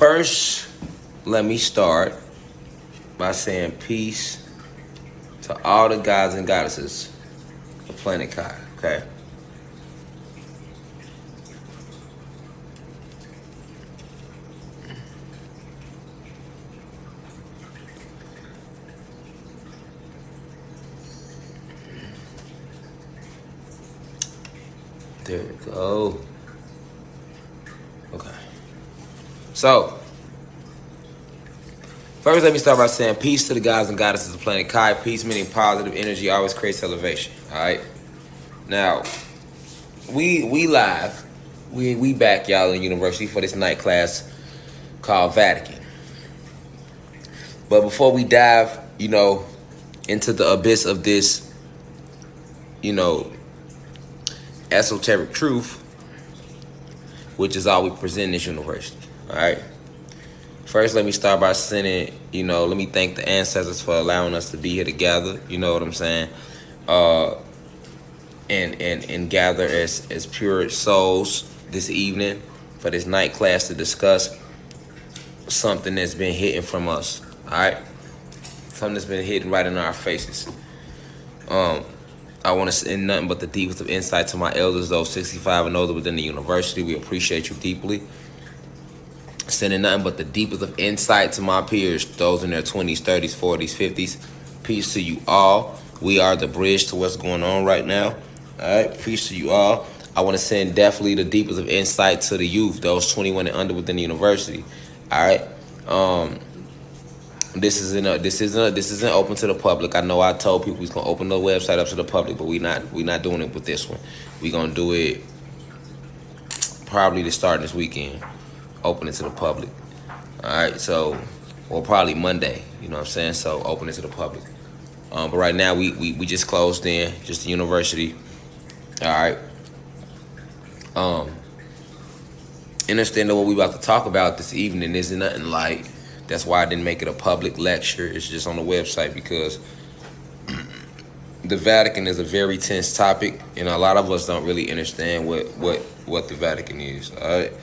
First, let me start by saying peace to all the gods and goddesses of planet Kai, okay? There we go. Okay. So, first let me start by saying peace to the gods and goddesses of planet Kai. Peace meaning positive energy always creates elevation. Alright? Now, we live. We back, y'all, in university for this night class called Vatican. But before we dive, into the abyss of this, esoteric truth, which is all we present in this university. All right. First, let me start by saying, let me thank the ancestors for allowing us to be here together. You know what I'm saying? And gather as pure souls this evening for this night class to discuss something that's been hidden from us. All right. Something that's been hidden right in our faces. I want to send nothing but the deepest of insight to my elders, those 65 and older within the university. We appreciate you deeply. Sending nothing but the deepest of insight to my peers, those in their 20s, 30s, 40s, 50s. Peace to you all. We are the bridge to what's going on right now. All right, peace to you all. I want to send definitely the deepest of insight to the youth, those 21 and under within the university. All right. This isn't open to the public. I know I told people we're gonna open the website up to the public, but we not doing it with this one. We're gonna do it probably to start this weekend, open it to the public. All right, so or probably Monday. You know what I'm saying? So open it to the public. But right now we just closed in, just the university. All right. Understanding what we about to talk about this evening isn't nothing light. That's why I didn't make it a public lecture. It's just on the website because the Vatican is a very tense topic, and a lot of us don't really understand what the Vatican is. All right.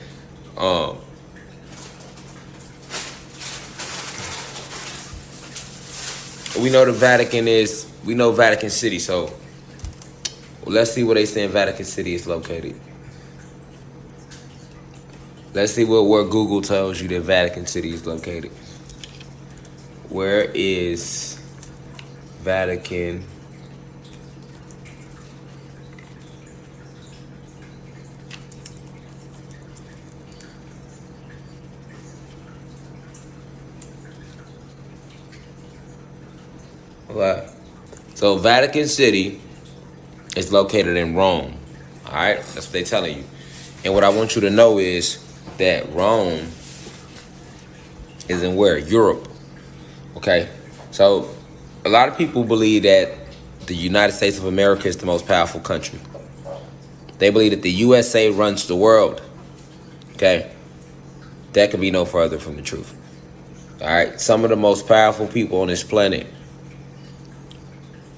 We know Vatican City. So let's see where they say Vatican City is located. Let's see where Google tells you that Vatican City is located. Where is Vatican? Right. So Vatican City is located in Rome. All right, that's what they're telling you. And what I want you to know is that Rome is in where? Europe. Okay? So a lot of people believe that the United States of America is the most powerful country. They believe that the USA runs the world. Okay? That could be no further from the truth. All right? Some of the most powerful people on this planet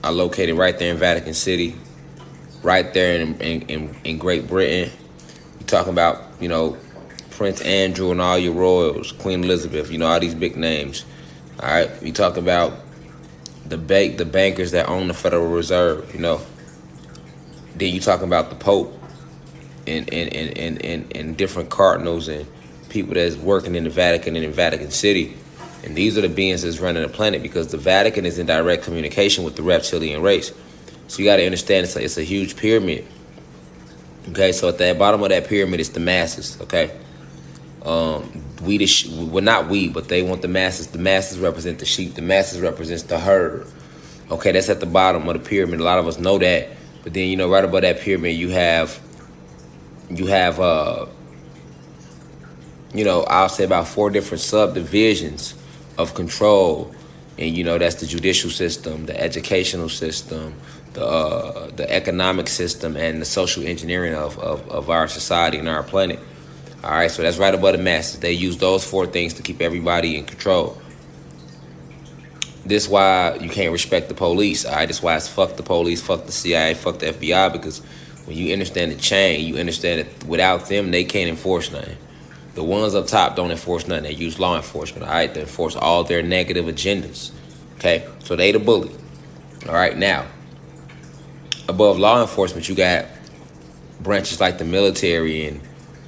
are located right there in Vatican City, right there in Great Britain. You're talking about, Prince Andrew and all your royals, Queen Elizabeth, all these big names. All right, you talk about the bankers that own the Federal Reserve. Then you talking about the Pope and different cardinals and people that's working in the Vatican and in Vatican City. And these are the beings that's running the planet because the Vatican is in direct communication with the reptilian race. So you got to understand it's a huge pyramid. Okay, so at the bottom of that pyramid is the masses. Okay. Not we, but they want the masses. The masses represent the sheep. The masses represents the herd. Okay, that's at the bottom of the pyramid. A lot of us know that. But then, right above that pyramid, you have, I'll say about 4 different subdivisions of control. And, that's the judicial system, the educational system, the economic system, and the social engineering of our society and our planet. All right, so that's right above the masses. They use those 4 things to keep everybody in control. This is why you can't respect the police. All right, this is why it's fuck the police, fuck the CIA, fuck the FBI, because when you understand the chain, you understand that without them, they can't enforce nothing. The ones up top don't enforce nothing. They use law enforcement, all right, to enforce all their negative agendas. Okay, so they the bully. All right, now above law enforcement, you got branches like the military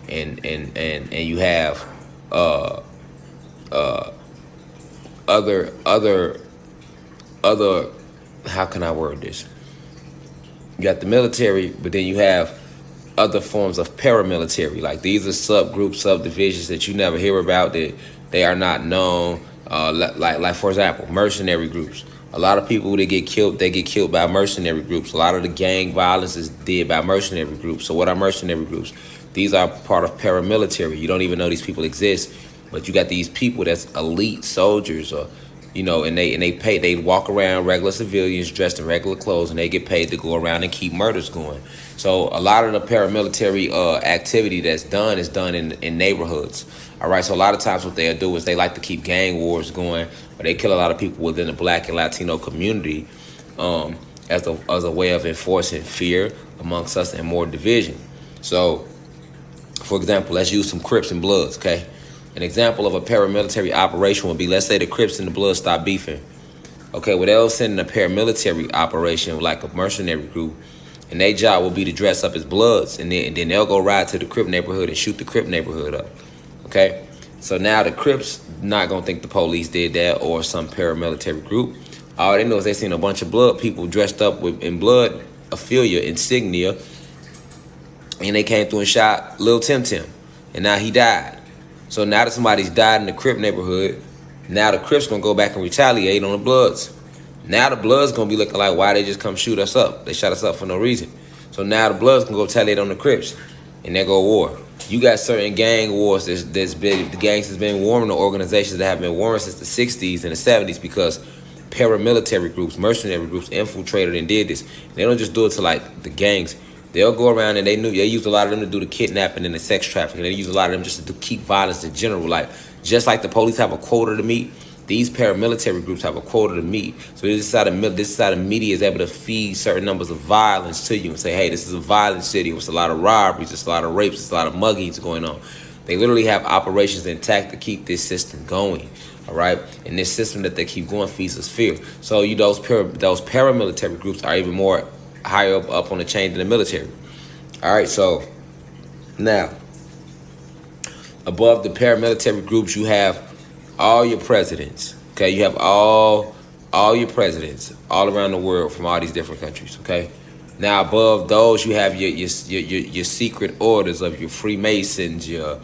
and you have other how can I word this? You got the military, but then you have other forms of paramilitary. Like these are subgroups, subdivisions that you never hear about, that they are not known. Like for example, mercenary groups. A lot of people that get killed, they get killed by mercenary groups. A lot of the gang violence is did by mercenary groups. So what are mercenary groups? These are part of paramilitary. You don't even know these people exist, but you got these people that's elite soldiers, or and they walk around regular civilians dressed in regular clothes, and they get paid to go around and keep murders going. So a lot of the paramilitary activity that's done is done in neighborhoods. All right, so a lot of times what they'll do is they like to keep gang wars going, or they kill a lot of people within the Black and Latino community as a way of enforcing fear amongst us and more division. So, for example, let's use some Crips and Bloods, okay? An example of a paramilitary operation would be, let's say the Crips and the Bloods stop beefing. Okay, well, they'll send in a paramilitary operation like a mercenary group, and their job will be to dress up as Bloods, and then they'll go ride to the Crip neighborhood and shoot the Crip neighborhood up. Okay, so now the Crips not gonna think the police did that or some paramilitary group. All they know is they seen a bunch of Blood people dressed up in Blood affiliate insignia, and they came through and shot Lil Tim Tim, and now he died. So now that somebody's died in the Crip neighborhood, now the Crips gonna go back and retaliate on the Bloods. Now the Bloods gonna be looking like, why they just come shoot us up? They shot us up for no reason. So now the Bloods can go retaliate on the Crips, and there go war. You got certain gang wars that's been, the gangs has been warring, the organizations that have been warring since the 60s and the 70s, because paramilitary groups, mercenary groups infiltrated and did this. They don't just do it to like the gangs. They'll go around and they use a lot of them to do the kidnapping and the sex trafficking. They use a lot of them just to keep violence in general. Like, just like the police have a quota to meet, these paramilitary groups have a quota to meet. So this side of media is able to feed certain numbers of violence to you and say, hey, this is a violent city. It's a lot of robberies, it's a lot of rapes, it's a lot of muggings going on. They literally have operations intact to keep this system going. All right, and this system that they keep going feeds us fear. So those paramilitary groups are even more higher up on the chain than the military. All right, so now above the paramilitary groups, you have all your presidents. Okay, you have all your presidents all around the world from all these different countries. Okay, now above those, you have your secret orders of your Freemasons, your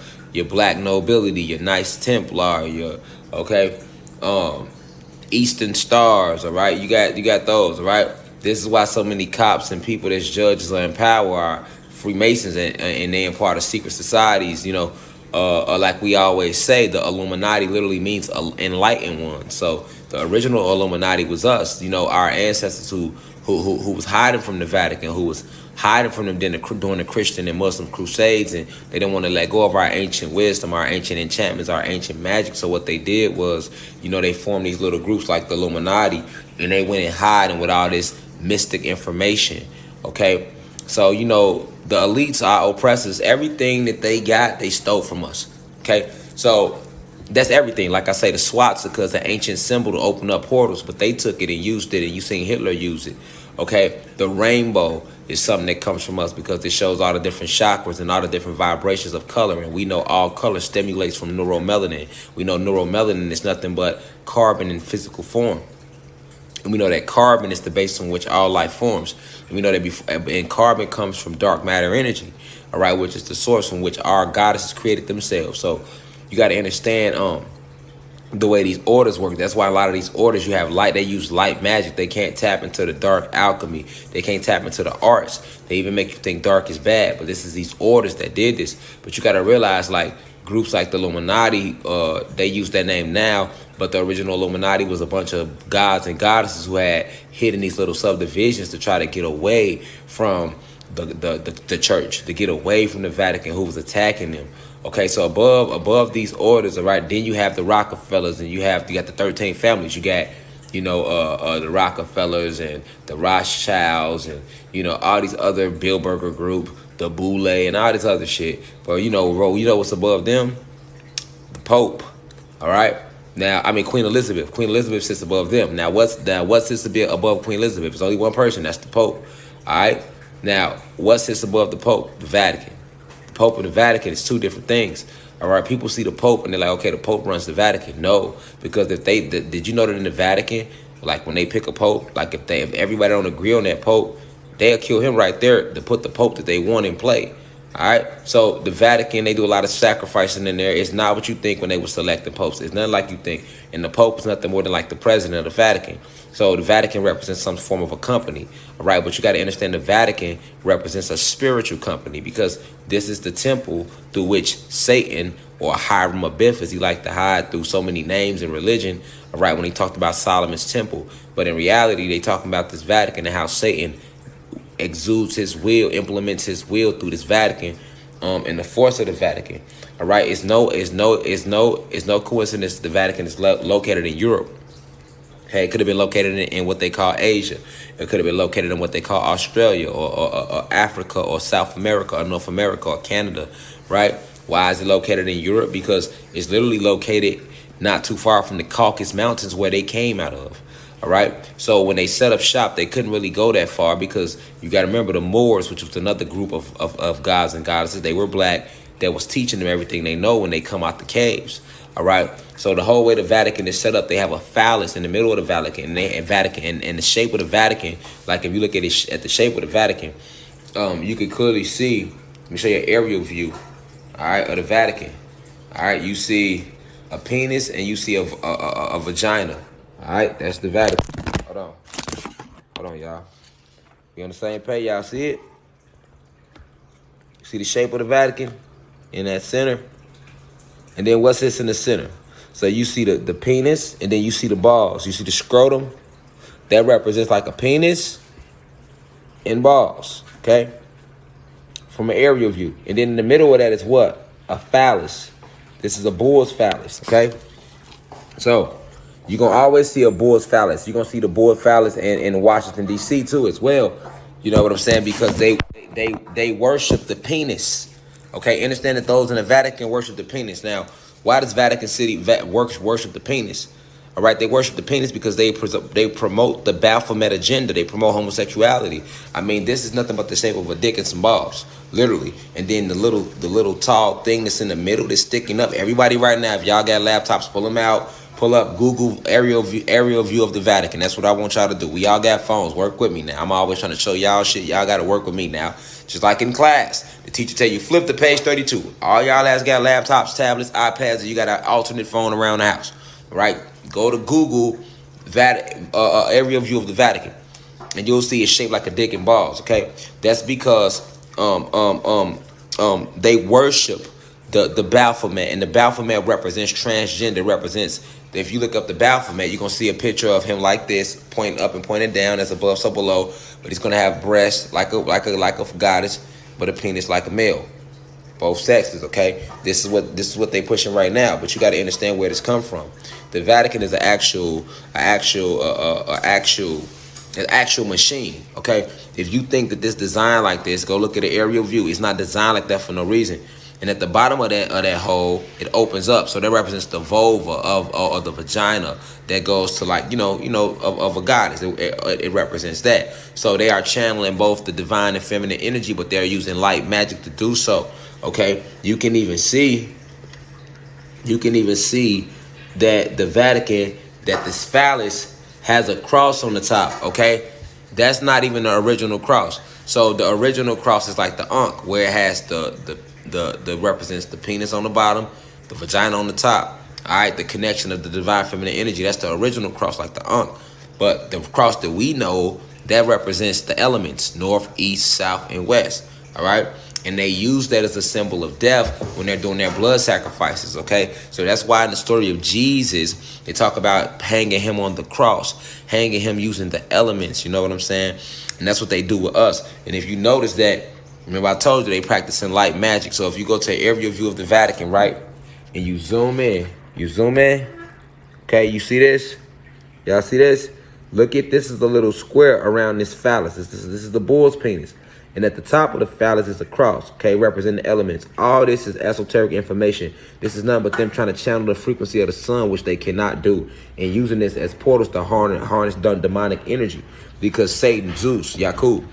Black nobility, your Knights Templar, your Eastern Stars. All right, you got those. All right, this is why so many cops and people that's judges are in power are Freemasons, and they are part of secret societies. Like we always say, the Illuminati literally means enlightened one. So the original Illuminati was us, our ancestors who was hiding from the Vatican, who was hiding from them during the Christian and Muslim crusades, and they didn't want to let go of our ancient wisdom, our ancient enchantments, our ancient magic. So what they did was, they formed these little groups like the Illuminati, and they went and hiding with all this mystic information. Okay, so the elites are oppressors. Everything that they got, they stole from us. Okay, so that's everything. Like I say, the swastika is an ancient symbol to open up portals, but they took it and used it, and you seen Hitler use it. Okay, the rainbow is something that comes from us because it shows all the different chakras and all the different vibrations of color, and we know all color stimulates from neuromelanin. We know neuromelanin is nothing but carbon in physical form. And we know that carbon is the base on which all life forms. And we know that and carbon comes from dark matter energy, all right, which is the source from which our goddesses created themselves. So you got to understand the way these orders work. That's why a lot of these orders, you have light. They use light magic. They can't tap into the dark alchemy. They can't tap into the arts. They even make you think dark is bad. But this is these orders that did this. But you got to realize, like, groups like the Illuminati, they use that name now, but the original Illuminati was a bunch of gods and goddesses who had hidden these little subdivisions to try to get away from the church, to get away from the Vatican, who was attacking them. Okay, so above these orders, all right, then you have the Rockefellers, and you got the 13 families. You got the Rockefellers and the Rothschilds, and all these other Bilderberger group, the Boule, and all this other shit. But what's above them? the Pope. All right. Now, I mean Queen Elizabeth. Queen Elizabeth sits above them. Now, what sits above Queen Elizabeth? It's only one person. That's the Pope. All right. Now, what sits above the Pope? The Vatican. The Pope and the Vatican is two different things. All right. People see the Pope and they're like, okay, the Pope runs the Vatican. No, because did you know that in the Vatican, like when they pick a Pope, like if everybody don't agree on that Pope, they'll kill him right there to put the Pope that they want in play. All right, so the Vatican, they do a lot of sacrificing in there. It's not what you think when they were selecting popes. It's nothing like you think. And the Pope is nothing more than like the president of the Vatican. So the Vatican represents some form of a company, all right? But you got to understand the Vatican represents a spiritual company because this is the temple through which Satan, or Hiram Abiff, as he liked to hide through so many names and religion, all right, when he talked about Solomon's temple. But in reality, they talking about this Vatican and how Satan exudes his will, implements his will through this Vatican, and the force of the Vatican. All right, it's no coincidence the Vatican is located in Europe. Hey, it could have been located in what they call Asia. It could have been located in what they call Australia or Africa or South America or North America or Canada, right? Why is it located in Europe? Because it's literally located not too far from the Caucasus Mountains where they came out of. All right. So when they set up shop, they couldn't really go that far because you got to remember the Moors, which was another group of gods and goddesses. They were black. That was teaching them everything they know when they come out the caves. All right. So the whole way the Vatican is set up, they have a phallus in the middle of the Vatican, and the shape of the Vatican. Like if you look at it at the shape of the Vatican, you can clearly see. Let me show you an aerial view. All right, of the Vatican. All right, you see a penis and you see a vagina. All right, that's the Vatican. Hold on, y'all. We on the same page, y'all see it? See the shape of the Vatican in that center? And then what's this in the center? So you see the penis, and then you see the balls. You see the scrotum? That represents like a penis and balls, okay? From an aerial view. And then in the middle of that is what? A phallus. This is a bull's phallus, okay? So you're going to always see a bull's phallus. You're going to see the bull's phallus in Washington, D.C. too as well. You know what I'm saying? Because they worship the penis. Okay, understand that those in the Vatican worship the penis. Now, why does Vatican City worship the penis? All right, they worship the penis because they promote the Baphomet agenda. They promote homosexuality. I mean, this is nothing but the shape of a dick and some balls, literally. And then the little tall thing that's in the middle that's sticking up. Everybody right now, if y'all got laptops, pull them out. Pull up Google aerial view of the Vatican. That's what I want y'all to do. We all got phones. Work with me now. I'm always trying to show y'all shit. Y'all got to work with me now. Just like in class, the teacher tell you flip to page 32. All y'all ass got laptops, tablets, iPads, and you got an alternate phone around the house. Right? Go to Google aerial view of the Vatican, and you'll see it's shaped like a dick and balls. Okay, that's because they worship the Baphomet, and the Baphomet represents transgender. Represents, if you look up the Baphomet, you're gonna see a picture of him like this, pointing up and pointing down, as above so below. But he's gonna have breasts like a goddess, but a penis like a male. Both sexes, okay. This is what they pushing right now. But you got to understand where this come from. The Vatican is an actual machine, okay. If you think that this design like this, go look at the aerial view. It's not designed like that for no reason. And at the bottom of that hole, it opens up. So that represents the vulva of the vagina that goes to, like, of a goddess. It represents that. So they are channeling both the divine and feminine energy, but they're using light magic to do so. Okay, you can even see that the Vatican, that this phallus has a cross on the top. Okay, that's not even the original cross. So the original cross is like the Ankh, where it has the represents the penis on the bottom, the vagina on the top. All right, the connection of the divine feminine energy. That's the original cross, like the Ankh. But the cross that we know, that represents the elements: north, east, south, and west. All right. And they use that as a symbol of death when they're doing their blood sacrifices, okay? So that's why in the story of Jesus, they talk about hanging him on the cross, hanging him using the elements, you know what I'm saying? And that's what they do with us. And if you notice that, remember I told you they practicing light magic. So if you go to an aerial view of the Vatican, right, and you zoom in, okay, you see this? Y'all see this? Look at this, is the little square around this phallus. This is the bull's penis. And at the top of the phallus is a cross, okay, representing the elements. All this is esoteric information. This is nothing but them trying to channel the frequency of the sun, which they cannot do, and using this as portals to harness demonic energy. Because Satan, Zeus, Yakub,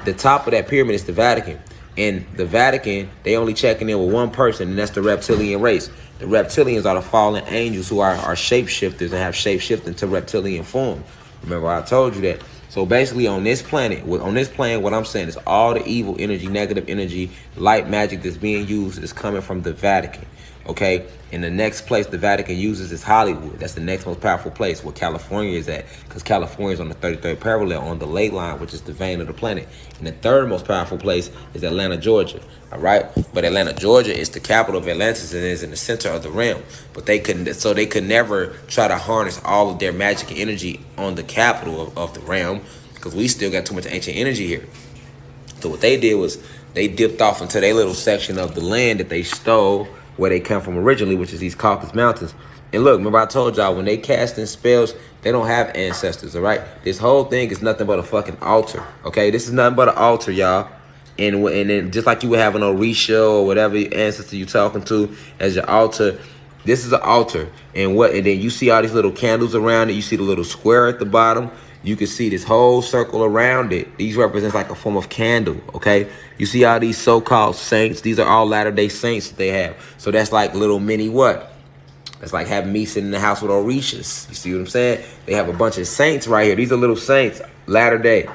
the top of that pyramid is the Vatican. And the Vatican, they only checking in with one person, and that's the reptilian race. The reptilians are the fallen angels who are shapeshifters and have shapeshifted into reptilian form. Remember, I told you that. So basically, on this planet, on this plane, what I'm saying is all the evil energy, negative energy, light magic that's being used is coming from the Vatican. Okay, and the next place the Vatican uses is Hollywood. That's the next most powerful place where California is at, because California is on the 33rd parallel on the ley line, which is the vein of the planet. And the third most powerful place is Atlanta, Georgia. All right, but Atlanta, Georgia is the capital of Atlantis and is in the center of the realm. But they could never try to harness all of their magic and energy on the capital of the realm, because we still got too much ancient energy here. So what they did was they dipped off into their little section of the land that they stole, where they come from originally, which is these Caucasus Mountains. And look, remember I told y'all, when they casting spells, they don't have ancestors, all right? This whole thing is nothing but a fucking altar, okay? This is nothing but an altar, y'all. And then just like you would have an Orisha or whatever ancestor you're talking to as your altar, this is an altar. And then you see all these little candles around it. You see the little square at the bottom. You can see this whole circle around it. These represents like a form of candle, okay? You see all these so-called saints. These are all Latter-day Saints that they have. So that's like little mini what? That's like having me sitting in the house with Orishas. You see what I'm saying? They have a bunch of saints right here. These are little saints, Latter-day.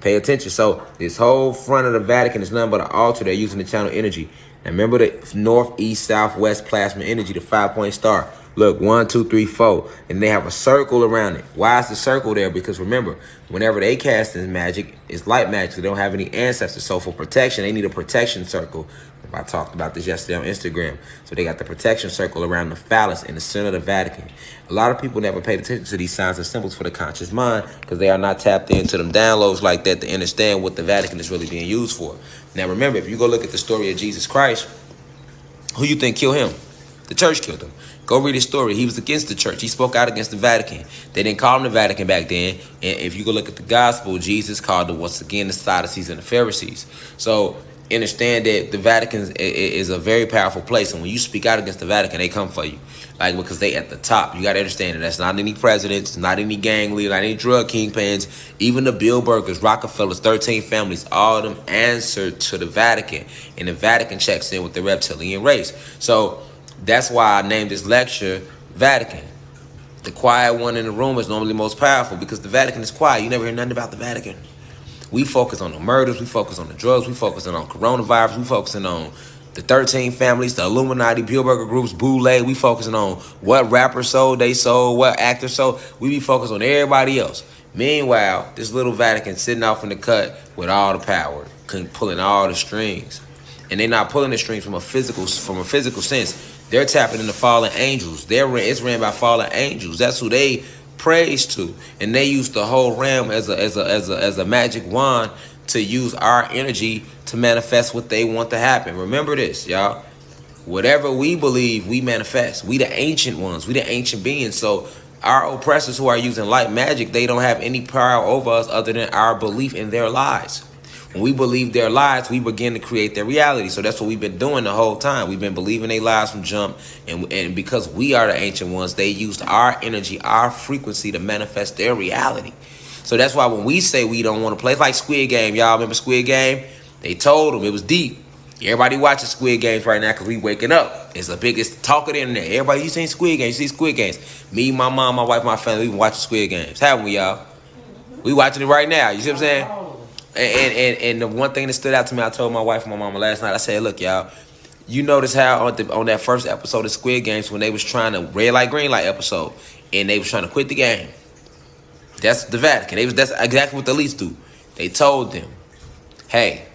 Pay attention. So this whole front of the Vatican is nothing but an altar. They're using the channel energy. Now remember the north, east, southwest plasma energy, the 5-point star. Look, 1, 2, 3, 4. And they have a circle around it. Why is the circle there? Because remember, whenever they cast this magic, it's light magic. They don't have any ancestors. So for protection, they need a protection circle. I talked about this yesterday on Instagram. So they got the protection circle around the phallus in the center of the Vatican. A lot of people never paid attention to these signs and symbols for the conscious mind because they are not tapped into them downloads like that to understand what the Vatican is really being used for. Now remember, if you go look at the story of Jesus Christ, who you think killed him? The church killed him. Go read his story. He was against the church. He spoke out against the Vatican. They didn't call him the Vatican back then. And if you go look at the gospel, Jesus called them once again the Sadducees and the Pharisees. So understand that the Vatican is a very powerful place. And when you speak out against the Vatican, they come for you. Like, because they at the top. You got to understand that that's not any presidents, not any gang leaders, not any drug kingpins, even the Bilderbergers, Rockefellers, 13 families, all of them answer to the Vatican. And the Vatican checks in with the reptilian race. So that's why I named this lecture Vatican. The quiet one in the room is normally most powerful because the Vatican is quiet. You never hear nothing about the Vatican. We focus on the murders. We focus on the drugs. We focusing on coronavirus. We focusing on the 13 families, the Illuminati, Bilderberger groups, Boule. We focusing on what rappers sold, they sold, what actors sold. We be focused on everybody else. Meanwhile, this little Vatican sitting off in the cut with all the power, pulling all the strings. And they're not pulling the strings from a physical sense. They're tapping into fallen angels. It's ran by fallen angels. That's who they praise to, and they use the whole realm as a magic wand to use our energy to manifest what they want to happen. Remember this, y'all. Whatever we believe, we manifest. We the ancient ones. We the ancient beings. So our oppressors who are using light magic, they don't have any power over us other than our belief in their lies. When we believe their lies, we begin to create their reality. So that's what we've been doing the whole time. We've been believing their lies from jump. And because we are the ancient ones, they used our energy, our frequency to manifest their reality. So that's why when we say we don't want to play, it's like Squid Game. Y'all remember Squid Game? They told them it was deep. Everybody watching Squid Games right now because we waking up. It's the biggest talk of the internet. Everybody, you seen Squid Games? You see Squid Games? Me, my mom, my wife, my family, we been watching Squid Games. Haven't we, y'all? We watching it right now. You see what I'm saying? And the one thing that stood out to me, I told my wife and my mama last night, I said, look, y'all, you notice how on that first episode of Squid Games when they was trying to red light, green light episode, and they was trying to quit the game. That's the Vatican. That's exactly what the elites do. They told them, hey,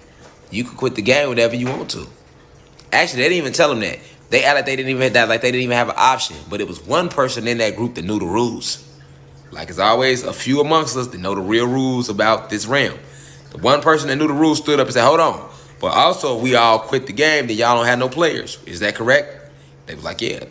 you can quit the game whenever you want to. Actually, they didn't even tell them that. They act like they didn't even have an option. But it was one person in that group that knew the rules. Like it's always a few amongst us that know the real rules about this realm. The one person that knew the rules stood up and said, hold on. But also, we all quit the game, then y'all don't have no players. Is that correct? They was like, yeah,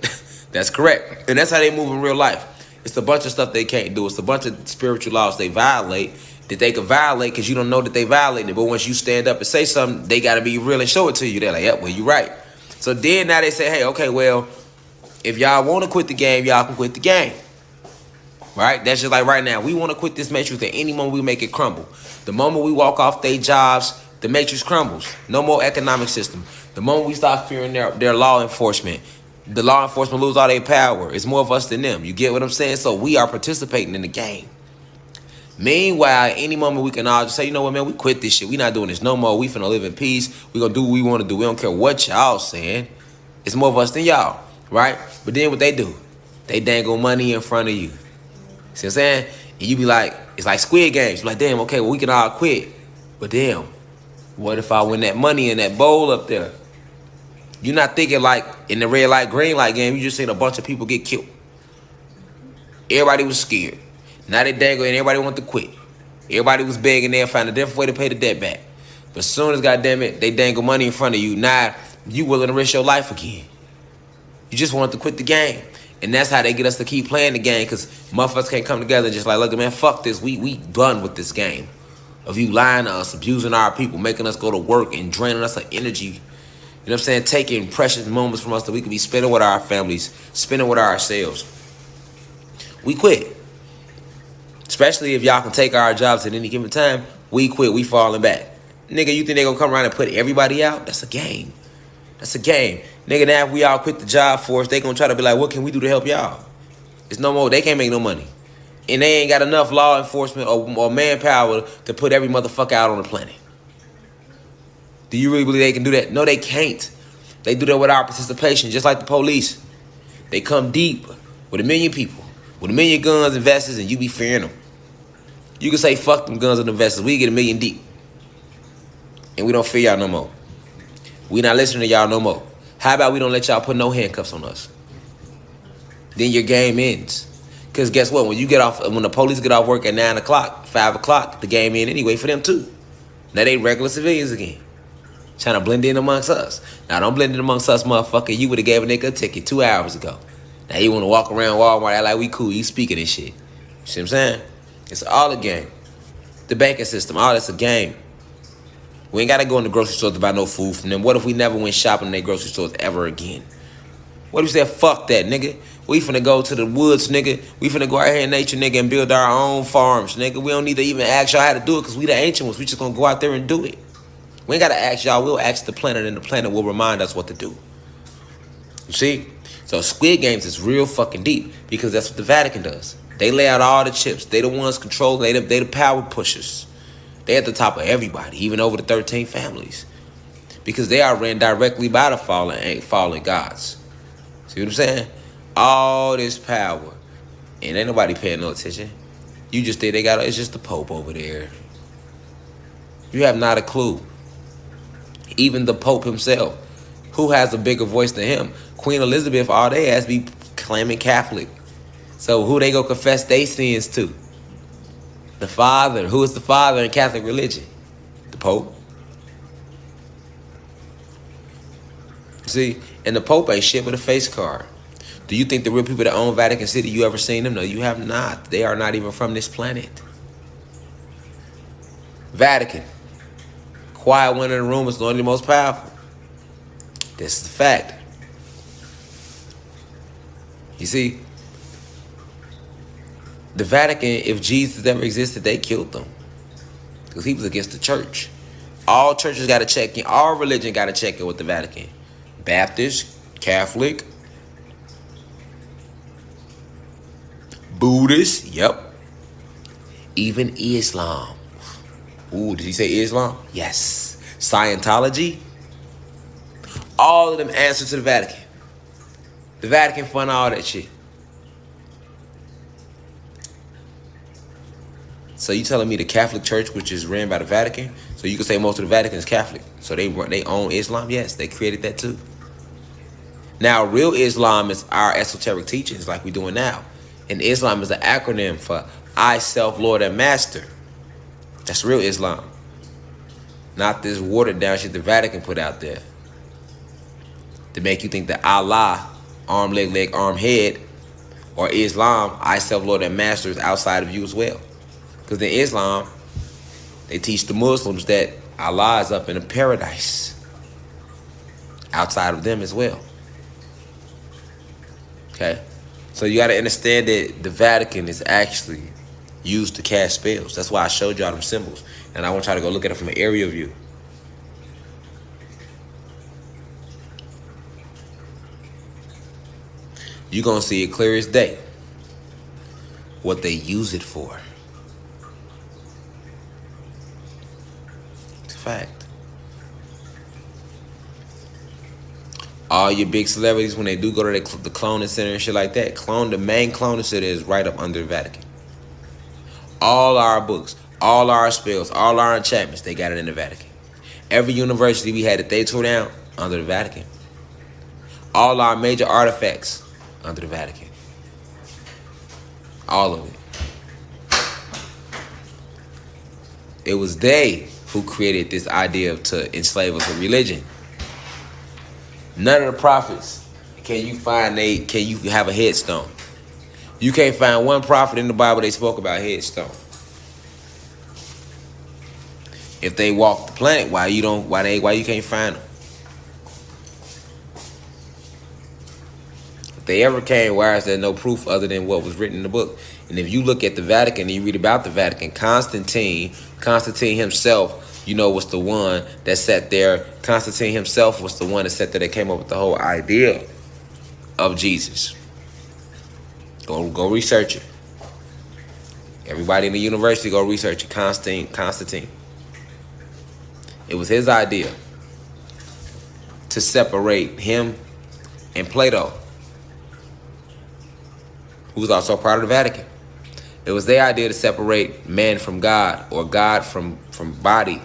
that's correct. And that's how they move in real life. It's a bunch of stuff they can't do. It's a bunch of spiritual laws they violate. that they could violate because you don't know that they violated it. But once you stand up and say something, they got to be real and show it to you. They're like, yep, well, you're right. So then now they say, hey, okay, well, if y'all want to quit the game, y'all can quit the game. Right? That's just like right now. We want to quit this matrix at any moment we make it crumble. The moment we walk off their jobs, the matrix crumbles. No more economic system. The moment we start fearing their law enforcement, the law enforcement lose all their power. It's more of us than them. You get what I'm saying? So we are participating in the game. Meanwhile, at any moment we can all just say, you know what, man, we quit this shit. We not doing this no more. We finna live in peace. We gonna do what we want to do. We don't care what y'all saying. It's more of us than y'all, right? But then what they do? They dangle money in front of you. See what I'm saying? And you be like, it's like Squid Games. You're like, damn, okay, well, we can all quit. But damn, what if I win that money in that bowl up there? You're not thinking like in the red light, green light game, you just seen a bunch of people get killed. Everybody was scared. Now they dangle and everybody want to quit. Everybody was begging they'll find a different way to pay the debt back. But as soon as, goddamn it, they dangle money in front of you, now you willing to risk your life again. You just want to quit the game. And that's how they get us to keep playing the game, because motherfuckers can't come together and just like, look, man, fuck this. We done with this game of you lying to us, abusing our people, making us go to work and draining us of energy. You know what I'm saying? Taking precious moments from us that we could be spending with our families, spending with ourselves. We quit. Especially if y'all can take our jobs at any given time, we quit, we falling back. Nigga, you think they gonna come around and put everybody out? That's a game. That's a game. Nigga, now if we all quit the job force, they gonna try to be like, what can we do to help y'all? It's no more, they can't make no money. And they ain't got enough law enforcement or manpower to put every motherfucker out on the planet. Do you really believe they can do that? No, they can't. They do that with our participation, just like the police. They come deep with 1 million people, with 1 million guns and vests, and you be fearing them. You can say, fuck them guns and the vests. We get 1 million deep. And we don't fear y'all no more. We not listening to y'all no more. How about we don't let y'all put no handcuffs on us? Then your game ends. Because guess what? When the police get off work at 9 o'clock, 5 o'clock, the game ends anyway for them too. Now they regular civilians again. Trying to blend in amongst us. Now don't blend in amongst us, motherfucker. You would have gave a nigga a ticket 2 hours ago. Now you want to walk around Walmart act like we cool. You speaking this shit. You see what I'm saying? It's all a game. The banking system, all that's a game. We ain't got to go in the grocery stores to buy no food from them. What if we never went shopping in their grocery stores ever again? What if you said, fuck that, nigga? We finna go to the woods, nigga. We finna go out here in nature, nigga, and build our own farms, nigga. We don't need to even ask y'all how to do it because we the ancient ones. We just gonna go out there and do it. We ain't got to ask y'all. We'll ask the planet, and the planet will remind us what to do. You see? So Squid Games is real fucking deep because that's what the Vatican does. They lay out all the chips. They the ones control. They the power pushers. They at the top of everybody, even over the 13 families. Because they are ran directly by the fallen gods. See what I'm saying? All this power. And ain't nobody paying no attention. You just think it's just the Pope over there. You have not a clue. Even the Pope himself. Who has a bigger voice than him? Queen Elizabeth, all they ass be claiming Catholic. So who they go confess their sins to? The Father. Who is the Father in Catholic religion? The Pope. See, and the Pope ain't shit but a face card. Do you think the real people that own Vatican City, you ever seen them? No, you have not. They are not even from this planet. Vatican. Quiet one in the room is only the most powerful. This is the fact. You see, the Vatican, if Jesus ever existed, they killed them. Because he was against the church. All churches got to check in. All religion got to check in with the Vatican. Baptist, Catholic, Buddhist, yep. Even Islam. Ooh, did he say Islam? Yes. Scientology. All of them answer to the Vatican. The Vatican fund all that shit. So you telling me the Catholic Church, which is ran by the Vatican, so you can say most of the Vatican is Catholic. So they own Islam? Yes, they created that too. Now, real Islam is our esoteric teachings like we're doing now. And Islam is an acronym for I, Self, Lord, and Master. That's real Islam. Not this watered down shit the Vatican put out there. To make you think that Allah, arm, leg, arm, head, or Islam, I, Self, Lord, and Master is outside of you as well. Because in Islam, They teach the Muslims that Allah is up in a paradise outside of them as well. Okay? So you got to understand that the Vatican is actually used to cast spells. That's why I showed y'all them symbols. And I want y'all to go look at it from an aerial view. You're going to see it clear as day what they use it for. It's a fact. All your big celebrities, when they do go to the cloning center and shit like that, the main cloning center is right up under the Vatican. All our books, all our spells, all our enchantments, they got it in the Vatican. Every university we had that they tore down, under the Vatican. All our major artifacts, under the Vatican. All of it. It was they who created this idea to enslave us with religion. None of the prophets can you have a headstone. You can't find one prophet in the Bible they spoke about headstone. If they walk the planet, why you can't find them? If they ever came, why is there no proof other than what was written in the book? And if you look at the Vatican and you read about the Vatican, Constantine himself, was the one that sat there. Constantine himself was the one that sat there that came up with the whole idea of Jesus. Go research it. Everybody in the university, go research it. Constantine. It was his idea to separate him and Plato, who was also part of the Vatican. It was their idea to separate man from God, or God from body.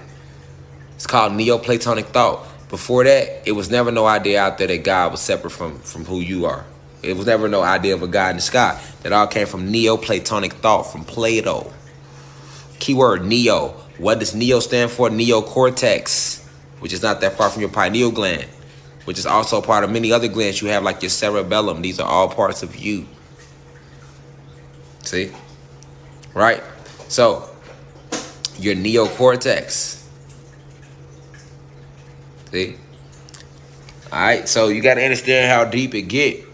It's called Neoplatonic thought. Before that, it was never no idea out there that God was separate from who you are. It was never no idea of a God in the sky. That all came from Neoplatonic thought, from Plato. Keyword neo. What does neo stand for? Neocortex, which is not that far from your pineal gland, which is also part of many other glands you have, like your cerebellum. These are all parts of you. See? Right? So, your neocortex. See? Alright, so you got to understand how deep it get.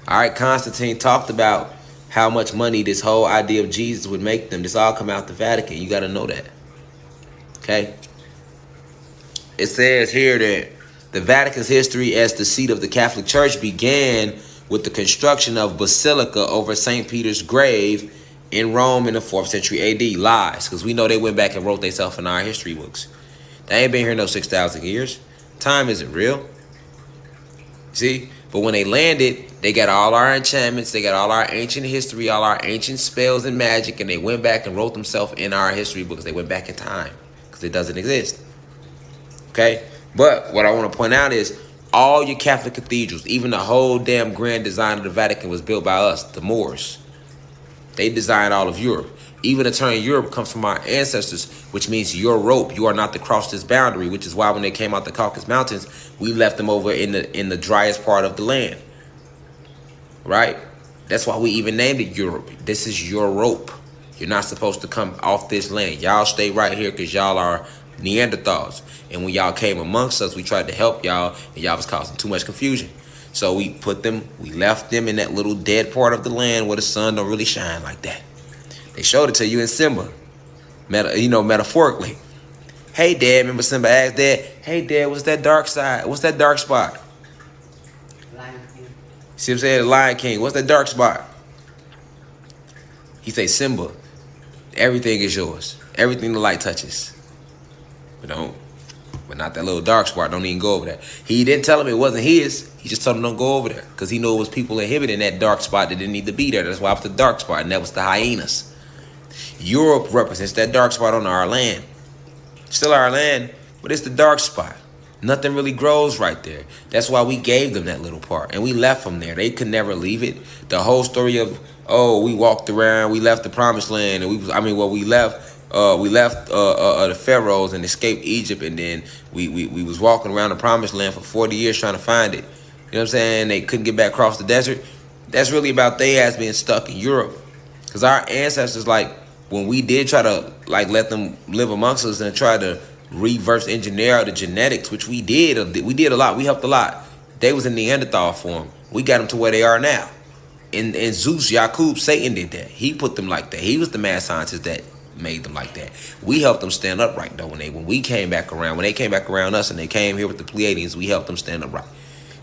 Alright, Constantine talked about how much money this whole idea of Jesus would make them. This all come out the Vatican. You got to know that. Okay? It says here that the Vatican's history as the seat of the Catholic Church began with the construction of Basilica over St. Peter's grave in Rome in the 4th century AD. Lies, because we know they went back and wrote themselves in our history books. They ain't been here no 6,000 years. Time isn't real. See? But when they landed, they got all our enchantments, they got all our ancient history, all our ancient spells and magic, and they went back and wrote themselves in our history books. They went back in time, because it doesn't exist. Okay? But what I want to point out is all your Catholic cathedrals, even the whole damn grand design of the Vatican was built by us, the Moors. They designed all of Europe. Even the term Europe comes from our ancestors, which means Europe. You are not to cross this boundary, which is why when they came out the Caucasus Mountains, we left them over in the driest part of the land. Right? That's why we even named it Europe. This is Europe. You're not supposed to come off this land. Y'all stay right here because y'all are Neanderthals. And when y'all came amongst us, we tried to help y'all, and y'all was causing too much confusion. So we left them in that little dead part of the land where the sun don't really shine like that. They showed it to you in Simba, metaphorically. Hey, Dad, remember Simba asked Dad, hey, Dad, what's that dark side? What's that dark spot? Lion King. See what I'm saying? The Lion King. What's that dark spot? He say, Simba, everything is yours. Everything the light touches. But not that little dark spot. Don't even go over there. He didn't tell him it wasn't his. He just told him don't go over there. Because he knew it was people inhibiting that dark spot that didn't need to be there. That's why it was the dark spot. And that was the hyenas. Europe represents that dark spot on our land. Still our land, but it's the dark spot. Nothing really grows right there. That's why we gave them that little part. And we left them there. They could never leave it. The whole story of, we walked around, we left the promised land. And we left the pharaohs and escaped Egypt. And then we was walking around the promised land for 40 years trying to find it. You know what I'm saying? They couldn't get back across the desert. That's really about they ass being stuck in Europe. Because our ancestors, when we did try to like let them live amongst us and try to reverse engineer the genetics, which we did. We did a lot. We helped a lot. They was in Neanderthal form. We got them to where they are now. And Zeus, Yakub, Satan did that. He put them like that. He was the mad scientist that made them like that. We helped them stand upright though. When we came back around, when they came back around us and they came here with the Pleiadians, we helped them stand upright.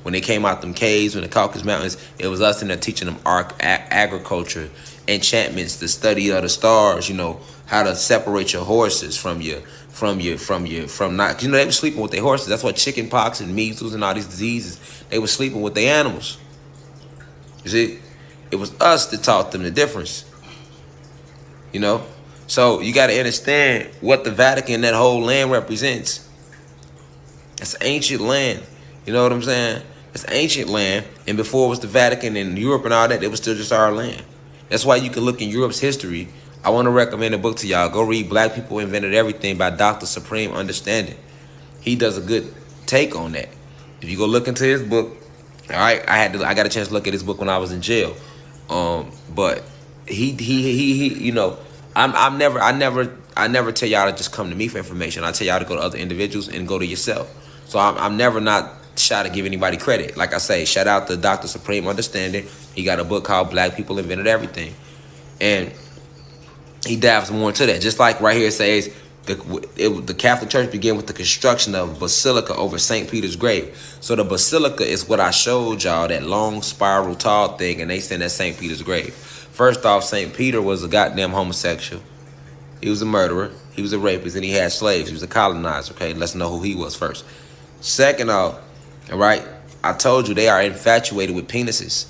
When they came out them caves, when the Caucasus Mountains, it was us in there teaching them agriculture, enchantments, the study of the stars. You know how to separate your horses from not. You know they were sleeping with their horses. That's why chicken pox and measles and all these diseases. They were sleeping with their animals. You see, it was us that taught them the difference. You know, so you got to understand what the Vatican, that whole land represents. It's ancient land. You know what I'm saying? It's ancient land, and before it was the Vatican and Europe and all that, it was still just our land. That's why you can look in Europe's history. I want to recommend a book to y'all. Go read Black People Invented Everything by Dr. Supreme Understanding. He does a good take on that. If you go look into his book, all right, I got a chance to look at his book when I was in jail. But he you know, I never tell y'all to just come to me for information. I tell y'all to go to other individuals and go to yourself. So I'm never not shy to give anybody credit. Like I say, shout out to Dr. Supreme Understanding. He got a book called Black People Invented Everything. And he dives more into that. Just like right here it says, the Catholic Church began with the construction of basilica over St. Peter's grave. So the basilica is what I showed y'all, that long spiral tall thing, and they stand at St. Peter's grave. First off, St. Peter was a goddamn homosexual. He was a murderer. He was a rapist, and he had slaves. He was a colonizer, okay? Let's know who he was first. Second off, all right, I told you they are infatuated with penises.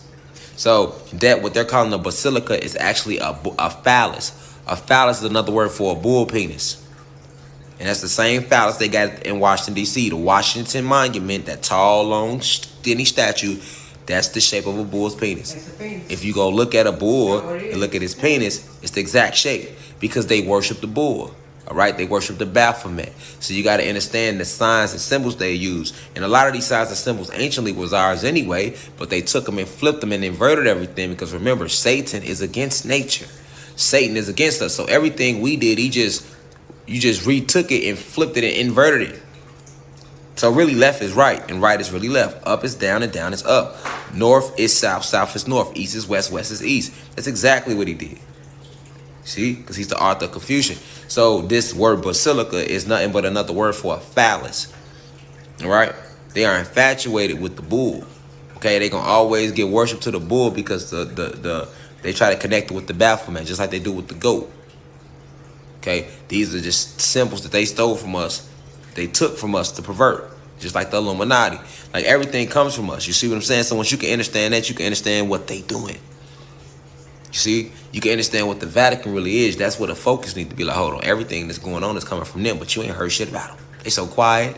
So that what they're calling a basilica is actually a phallus. A phallus is another word for a bull penis. And that's the same phallus they got in Washington, D.C. The Washington Monument, that tall, long, skinny statue, that's the shape of a bull's penis. If you go look at a bull and look at his penis, it's the exact shape because they worship the bull. All right, they worship the Baphomet. So you got to understand the signs and symbols they use. And a lot of these signs and symbols anciently was ours anyway, but they took them and flipped them and inverted everything because remember, Satan is against nature. Satan is against us. So everything we did, you just retook it and flipped it and inverted it. So really left is right and right is really left. Up is down and down is up. North is south, south is north, east is west, west is east. That's exactly what he did. See, because he's the author of confusion. So this word basilica is nothing but another word for a phallus. All right? They are infatuated with the bull. Okay, they gonna always give worship to the bull because they try to connect it with the Baphomet, just like they do with the goat. Okay, these are just symbols that they stole from us. They took from us to pervert, just like the Illuminati. Like everything comes from us. You see what I'm saying? So once you can understand that, you can understand what they doing. You see, you can understand what the Vatican really is. That's where the focus needs to be. Like, hold on, everything that's going on is coming from them, but you ain't heard shit about them. They so quiet.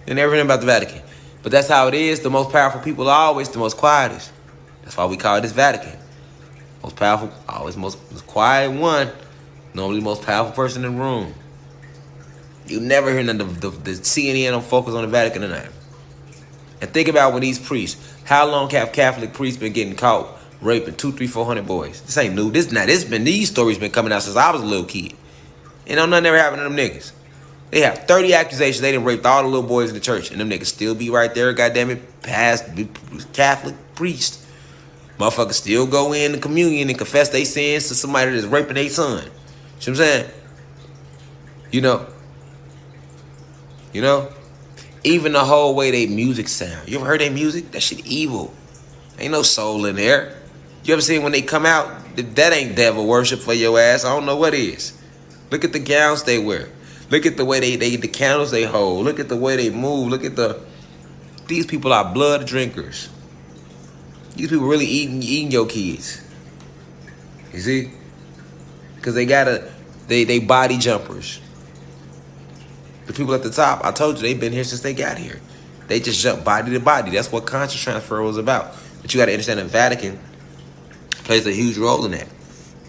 You never heard about the Vatican. But that's how it is. The most powerful people are always the most quietest. That's why we call it this Vatican. Most powerful, always most quiet one. Normally most powerful person in the room. You never hear none of the CNN don't focus on the Vatican or nothing. And think about when these priests, how long have Catholic priests been getting caught raping 200, 300, 400 boys? This ain't new. These stories been coming out since I was a little kid. You know, nothing ever happened to them niggas. They have 30 accusations they done raped all the little boys in the church, and them niggas still be right there, goddamn it, past Catholic priest. Motherfuckers still go in the communion and confess their sins to somebody that's raping their son. See what I'm saying? You know? Even the whole way they music sound. You ever heard their music? That shit evil. Ain't no soul in there. You ever seen when they come out? That ain't devil worship for your ass. I don't know what is. Look at the gowns they wear. Look at the way the candles they hold. Look at the way they move. These people are blood drinkers. These people really eating your kids. You see? Because they body jumpers. The people at the top, I told you, they've been here since they got here. They just jump body to body. That's what conscious transfer was about. But you got to understand the Vatican plays a huge role in that.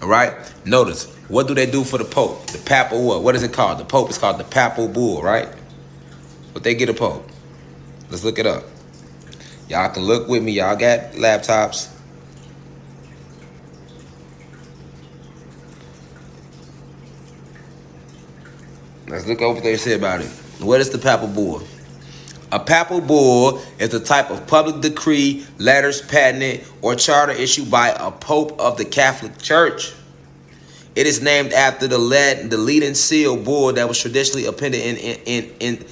All right? Notice, what do they do for the Pope? The papal what? What is it called? The Pope is called the papal bull, right? But they get a Pope. Let's look it up. Y'all can look with me. Y'all got laptops. Let's look over what they say about it. What is the papal bull? A papal bull is a type of public decree, letters patent, or charter issued by a pope of the Catholic Church. It is named after the leading seal bull that was traditionally appended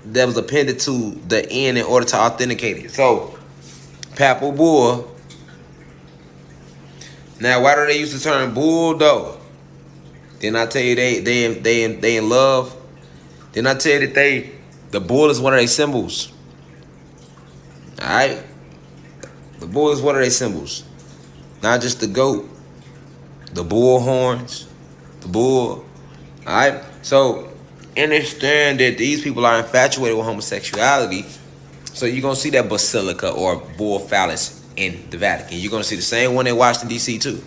that was appended to the end in order to authenticate it. So, papal bull. Now, why do they use the term bull though? Didn't I tell you they in love? Didn't I tell you that the bull is one of their symbols? All right, the bull is one of their symbols, not just the goat. The bull horns, the bull. All right, so understand that these people are infatuated with homosexuality. So you're gonna see that basilica or bull phallus in the Vatican. You're gonna see the same one in Washington D.C. too,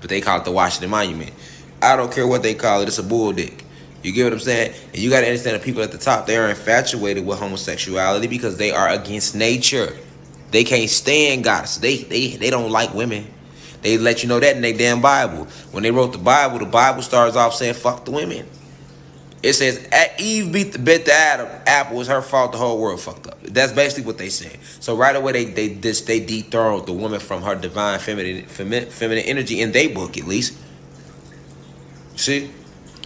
but they call it the Washington Monument. I don't care what they call it. It's a bull dick. You get what I'm saying? And you got to understand the people at the top, they are infatuated with homosexuality because they are against nature. They can't stand goddess. They don't like women. They let you know that in their damn Bible. When they wrote the Bible starts off saying, fuck the women. It says, Eve bit the apple. It's her fault the whole world fucked up. That's basically what they saying. So right away, they dethroned the woman from her divine feminine energy in their book, at least. See?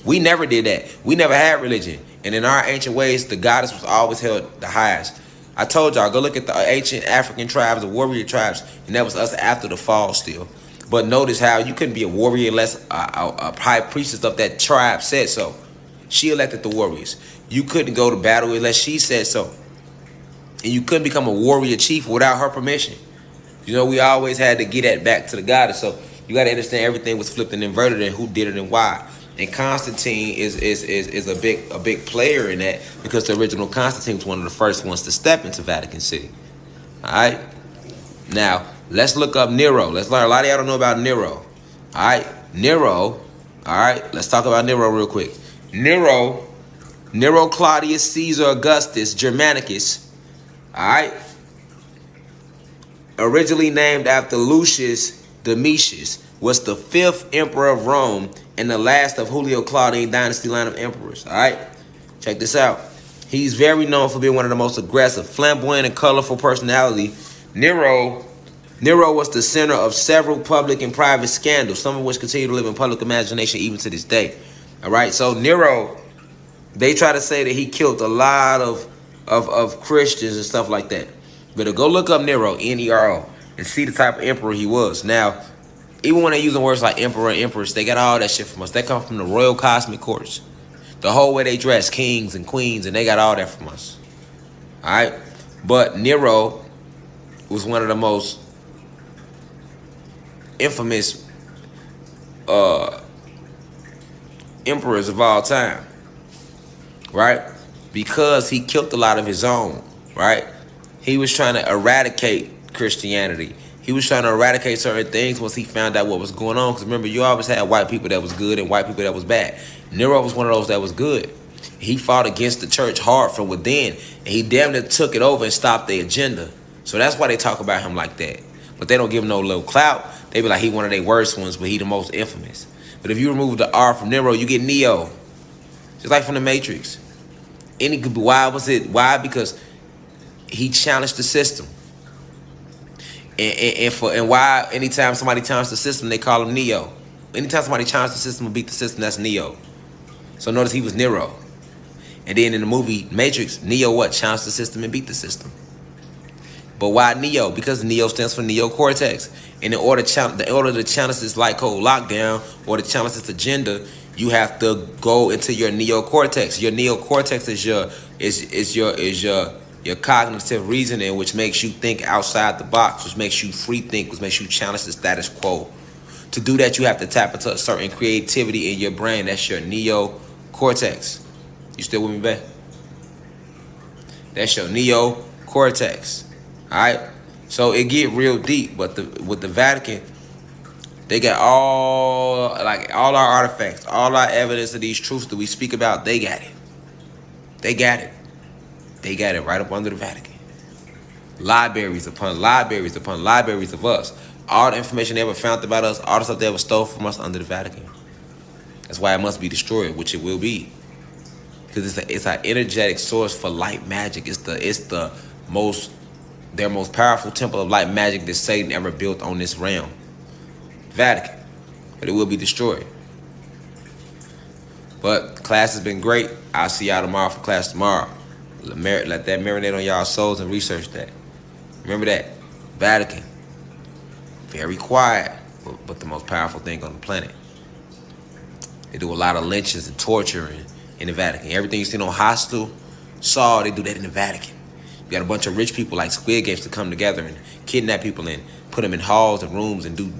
We never did that. We never had religion. And in our ancient ways, the goddess was always held the highest. I told y'all, go look at the ancient African tribes, the warrior tribes, and that was us after the fall still. But notice how you couldn't be a warrior unless a high priestess of that tribe said so. She elected the warriors. You couldn't go to battle unless she said so. And you couldn't become a warrior chief without her permission. You know, we always had to get that back to the goddess. So you got to understand everything was flipped and inverted and who did it and why. And Constantine is a big player in that because the original Constantine was one of the first ones to step into Vatican City. All right. Now let's look up Nero. Let's learn. A lot of y'all don't know about Nero. All right, Nero. All right, let's talk about Nero real quick. Nero Claudius Caesar Augustus Germanicus. All right. Originally named after Lucius Domitius, was the 5th emperor of Rome and the last of Julio Claudian dynasty line of emperors. All right, check this out. He's very known for being one of the most aggressive, flamboyant, and colorful personality. Nero was the center of several public and private scandals, some of which continue to live in public imagination even to this day. All right, so Nero, they try to say that he killed a lot of Christians and stuff like that. But go look up Nero, Nero, and see the type of emperor he was. Now, even when they're using words like emperor and empress, they got all that shit from us. They come from the royal cosmic courts. The whole way they dress, kings and queens, and they got all that from us. All right? But Nero was one of the most infamous emperors of all time. Right? Because he killed a lot of his own. Right? He was trying to eradicate Christianity. He was trying to eradicate certain things once he found out what was going on. Because remember, you always had white people that was good and white people that was bad. Nero was one of those that was good. He fought against the church hard from within. And he damn near took it over and stopped the agenda. So that's why they talk about him like that. But they don't give him no little clout. They be like, he one of their worst ones, but he the most infamous. But if you remove the R from Nero, you get Neo. Just like from the Matrix. Why was it? Why? Because he challenged the system. And why anytime somebody challenges the system, they call him Neo. Anytime somebody challenges the system and beat the system, that's Neo. So notice he was Nero. And then in the movie Matrix, Neo what? Challenged the system and beat the system. But why Neo? Because Neo stands for neocortex. And in order to challenge this light code lockdown or to challenge this agenda, you have to go into your neocortex. Your neocortex is your cognitive reasoning, which makes you think outside the box, which makes you free think, which makes you challenge the status quo. To do that, you have to tap into a certain creativity in your brain. That's your neocortex. You still with me, babe? That's your neocortex. All right? So it get real deep, but with the Vatican, they got all our artifacts, all our evidence of these truths that we speak about, they got it. They got it. They got it right up under the Vatican. Libraries upon libraries upon libraries of us. All the information they ever found about us, all the stuff they ever stole from us under the Vatican. That's why it must be destroyed, which it will be. because it's an energetic source for light magic. It's their most powerful temple of light magic that Satan ever built on this realm, Vatican. But it will be destroyed. But class has been great. I'll see y'all tomorrow for class tomorrow. Let that marinate on y'all souls and research that. Remember that. Vatican. Very quiet, but the most powerful thing on the planet. They do a lot of lynchings and torture in the Vatican. Everything you see on Hostel, Saw, they do that in the Vatican. You got a bunch of rich people like Squid Games to come together and kidnap people and put them in halls and rooms and do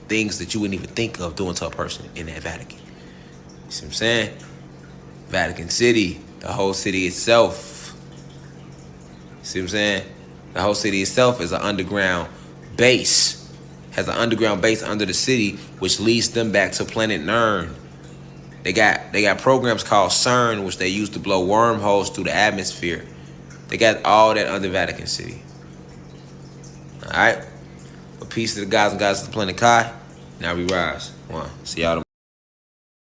things that you wouldn't even think of doing to a person in that Vatican. You see what I'm saying? Vatican City, the whole city itself. You see what I'm saying? The whole city itself is an underground base. Has an underground base under the city, which leads them back to planet Nern. They got programs called CERN, which they use to blow wormholes through the atmosphere. They got all that under Vatican City. All right? But peace to the gods and goddesses of the planet Kai. Now we rise. One. See y'all tomorrow.